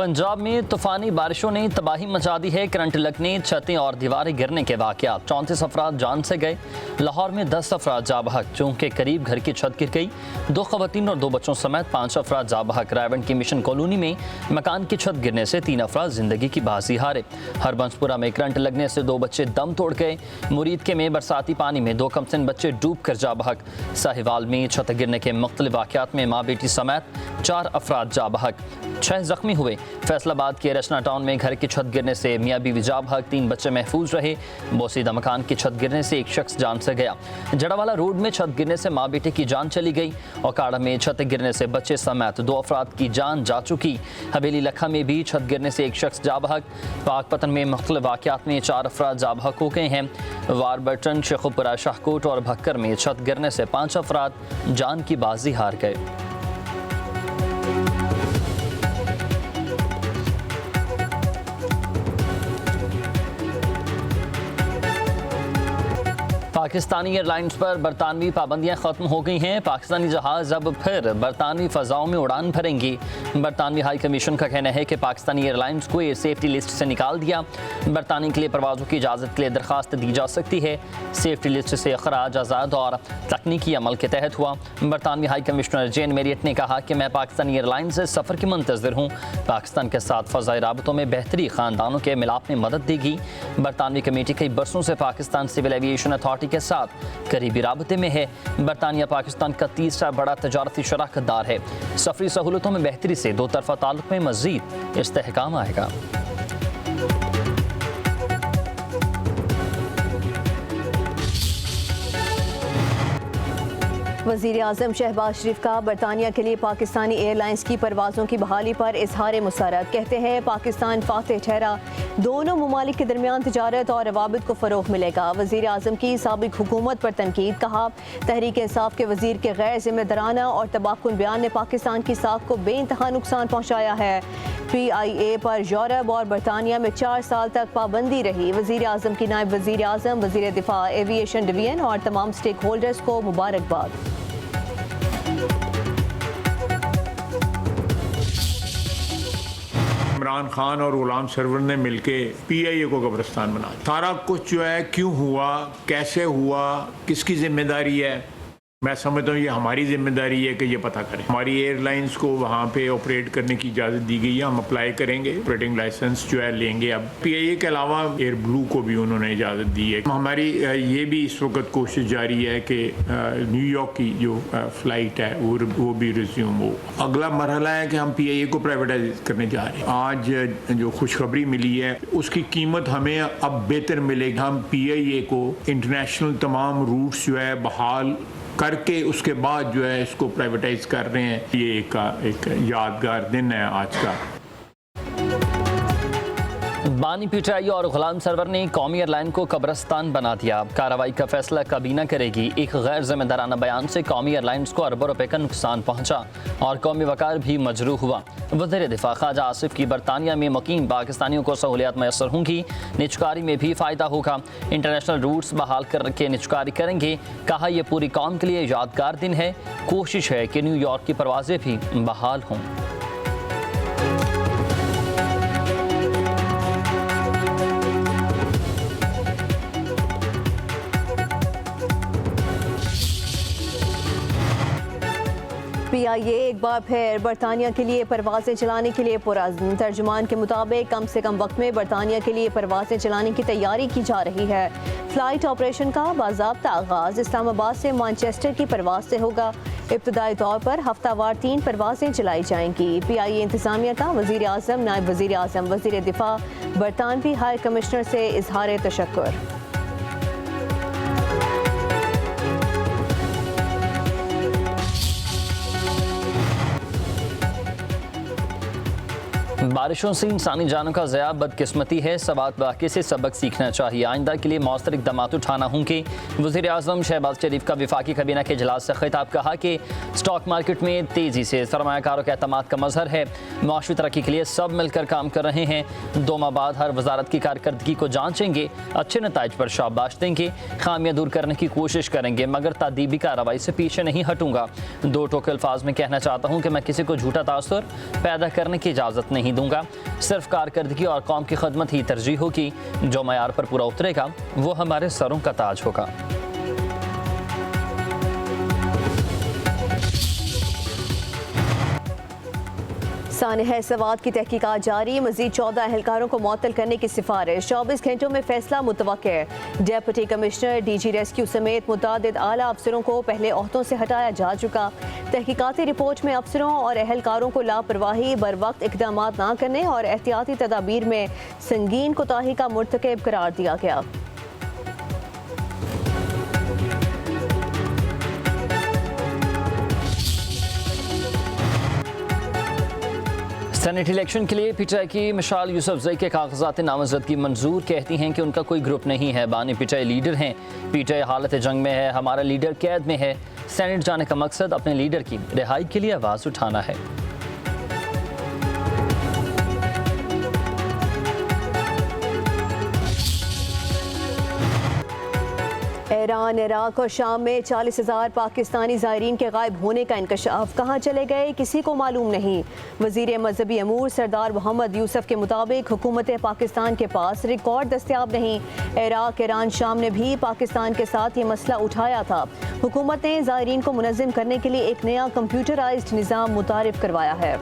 पंजाब में तूफानी बारिशों ने तबाही मचा दी है। करंट लगने, छतें और दीवारें गिरने के वाक़यात। 34 अफराद जान से गए। लाहौर में 10 अफराद जा बहक, चूंकि करीब घर की छत गिर गई। 2 ख़वातीन और 2 बच्चों समेत 5 अफराद जा बहक। रायवंड की मिशन कॉलोनी में मकान की छत गिरने से 3 अफराद जिंदगी की बाजी हारे। हरबंसपुरा में करंट लगने से 2 बच्चे दम तोड़ गए। मुरीद के में बरसाती पानी में 2 कमसिन बच्चे डूब कर जा बहक। साहिवाल में छत गिरने के मुख्तलिफ वाक़यात में माँ बेटी समेत 4 अफराद जा बहक, 6 जख्मी हुए। फैसलाबाद के रचना टाउन में घर की छत गिरने से मियाँ बीवी जा बहक, 3 बच्चे महफूज रहे। बोसीदा मकान की छत गिरने से 1 शख्स जान से गया। जड़ावाला रोड में छत गिरने से माँ बेटे की जान चली गई। औकाड़ा में छत गिरने से बच्चे समेत 2 अफराद की जान जा चुकी। हवेली लखा में भी छत गिरने से 1 शख्स जा बहक। पाकपतन में मुख्तलिफ वाक़यात में 4 अफराद जा बहक हो गए हैं। वारबर्टन, शेखुपुरा, शाहकोट और भक्कर में छत गिरने से 5 अफराद जान की बाजी हार गए। पाकिस्तानी एयरलाइंस पर बरतानवी पाबंदियां खत्म हो गई हैं। पाकिस्तानी जहाज अब फिर बरतानवी फ़ज़ाओं में उड़ान भरेंगी। बरतानवी हाई कमीशन का कहना है कि पाकिस्तानी एयरलाइंस को एयर सेफ्टी लिस्ट से निकाल दिया। बरतानिया के लिए परवाज़ों की इजाज़त के लिए दरख्वास्त दी जा सकती है। सेफ्टी लिस्ट से अखराज आज़ाद और तकनीकी अमल के तहत हुआ। बरतानवी हाई कमिश्नर जेन मेरियट ने कहा कि मैं पाकिस्तानी एयरलाइंस से सफ़र की मुंतज़िर हूँ। पाकिस्तान के साथ फ़ज़ाई राबतों में बेहतरी ख़ानदानों के मिलाप में मदद देगी। बरतानवी कमेटी कई बरसों से पाकिस्तान सिविल एविएशन अथॉरिटी के साथ करीबी राबते में है। बरतानिया पाकिस्तान का तीसरा बड़ा तजारती शराकतदार है। सफरी सहूलतों में बेहतरी से दो तरफा ताल्लुक में मज़ीद इस्तेहकाम आएगा। वज़ीर आज़म शहबाज शरीफ का बरतानिया के लिए पाकिस्तानी एयरलाइंस की परवाज़ों की बहाली पर इजहार मुसरत। कहते हैं पाकिस्तान फातह ठहरा, दोनों ममालिक के दरमियान तिजारत और रवाबित को फ़रोग़ मिलेगा। वज़ीर आज़म की साबिक़ हुकूमत पर तनकीद। कहा तहरीक इंसाफ के वज़ीर के गैर ज़िम्मेदाराना और तबाहकुन बयान ने पाकिस्तान की साख को बेइंतहा नुकसान पहुँचाया है। PIA पर यूरोप और बरतानिया में 4 साल तक पाबंदी रही। वज़ीर आज़म की नायब वज़ीर आज़म, वज़ीर दिफा, एविएशन डिवीजन और तमाम स्टेक होल्डर्स को मुबारकबाद। इमरान खान और गुलाम सरवर ने मिलके PIA को कब्रिस्तान बना दिया। सारा कुछ जो है क्यों हुआ, कैसे हुआ, किसकी जिम्मेदारी है, मैं समझता हूँ ये हमारी जिम्मेदारी है कि ये पता करें। हमारी एयरलाइंस को वहाँ पे ऑपरेट करने की इजाज़त दी गई है। हम अप्लाई करेंगे, ऑपरेटिंग लाइसेंस जो है लेंगे। अब PIA के अलावा एयर ब्लू को भी उन्होंने इजाज़त दी है। हमारी ये भी इस वक्त कोशिश जारी है कि न्यूयॉर्क की जो फ़्लाइट है वो भी रिज्यूम हो। अगला मरहला है कि हम PIA को प्राइवेटाइज करने जा रहे हैं। आज जो खुशखबरी मिली है उसकी कीमत हमें अब बेहतर मिलेगी। हम PIA को इंटरनेशनल तमाम रूट्स जो है बहाल करके उसके बाद जो है इसको प्राइवेटाइज कर रहे हैं। ये एक यादगार दिन है आज का। बानी पीटीआई और गुलाम सरवर ने कौमी एयरलाइन को कब्रिस्तान बना दिया। कार्रवाई का फैसला काबीना करेगी। एक गैर जिम्मेदाराना बयान से कौमी एयरलाइंस को अरबों रुपए का नुकसान पहुंचा और कौमी वकार भी मजरूह हुआ। वज़ीर दिफा ख्वाजा आसिफ की बरतानिया में मुकीम पाकिस्तानियों को सहूलियात मैसर होंगी। निजकारी में भी फ़ायदा होगा। इंटरनेशनल रूट्स बहाल करके निजकारी करेंगे। कहा यह पूरी कौम के लिए यादगार दिन है। कोशिश है कि न्यूयॉर्क की परवाज़ें भी बहाल हों। PIA एक बार फिर बरतानिया के लिए परवाज़ें चलाने के लिए पुरअज़्म। तर्जुमान के मुताबिक कम से कम वक्त में बरतानिया के लिए परवाज़ें चलाने की तैयारी की जा रही है। फ़्लाइट ऑपरेशन का बाज़ाब्ता आगाज़ इस्लामाबाद से मैनचेस्टर की परवाज़ से होगा। इब्तदाई तौर पर हफ्तावार 3 परवाज़ें चलाई जाएंगी। PIA इंतज़ामिया का वज़ीर आज़म, नायब वज़ीर आज़म, वज़ीर दिफा, बरतानवी हाई कमिश्नर से इज़हार तशक्कुर। बारिशों से इंसानी जानों का ज़या बदकिस्मती है। सवात वाक़े से सबक सीखना चाहिए। आइंदा के लिए मौसर इक़दाम उठाना होंगे। वज़ीर आज़म शहबाज शरीफ का वफाकी काबीना के इजलास से खिताब। कहा कि स्टॉक मार्केट में तेज़ी से सरमायाकारों के एतमाद का मज़हर है। माशी तरक्की के लिए सब मिलकर काम कर रहे हैं। 2 माह बाद हर वजारत की कारकर्दगी को जाँचेंगे। अच्छे नताइज पर शाबाश देंगे। खामियाँ दूर करने की कोशिश करेंगे, मगर तादीबी कार्रवाई से पीछे नहीं हटूंगा। 2 टोके अल्फाज में कहना चाहता हूँ कि मैं किसी को झूठा तासुर पैदा करने की इजाज़त नहीं नहीं दूंगा। सिर्फ कारकर्दगी और कौम की खदमत ही तरजीह होगी। जो मयार पर पूरा उतरेगा वो हमारे सरों का ताज होगा। सानह सवात की तहकीकात जारी, मजीद 14 एहलकारों को मुअत्तल करने की सिफारिश। 24 घंटों में फैसला मुतवक्के। डेप्यूटी कमिश्नर, DG रेस्क्यू समेत मुतादिद आला अफसरों को पहले ओहदों से हटाया जा चुका। तहकीकाती रिपोर्ट में अफसरों और एहलकारों को लापरवाही, बर वक्त इकदाम न करने और एहतियाती तदाबीर में संगीन कोताही का मुर्तकब करार दिया गया। सेनेट इलेक्शन के लिए PTI की मिसाल यूसुफजई के कागजात नामजदगी मंजूर, कहती हैं कि उनका कोई ग्रुप नहीं है। बानी PTI लीडर हैं। PTI हालत जंग में है, हमारा लीडर कैद में है। सेनेट जाने का मकसद अपने लीडर की रिहाई के लिए आवाज़ उठाना है। ईरान, इराक और शाम में 40,000 पाकिस्तानी ज़ायरीन के गायब होने का इंकशाफ। कहाँ चले गए किसी को मालूम नहीं। वज़ीर मजहबी अमूर सरदार मोहम्मद यूसुफ के मुताबिक हुकूमत पाकिस्तान के पास रिकॉर्ड दस्तयाब नहीं। इराक, ईरान, शाम ने भी पाकिस्तान के साथ ये मसला उठाया था। हुकूमत ने ज़ायरीन को मुनज़्ज़म करने के लिए एक नया कंप्यूटराइज्ड निज़ाम मुतारिफ करवाया है।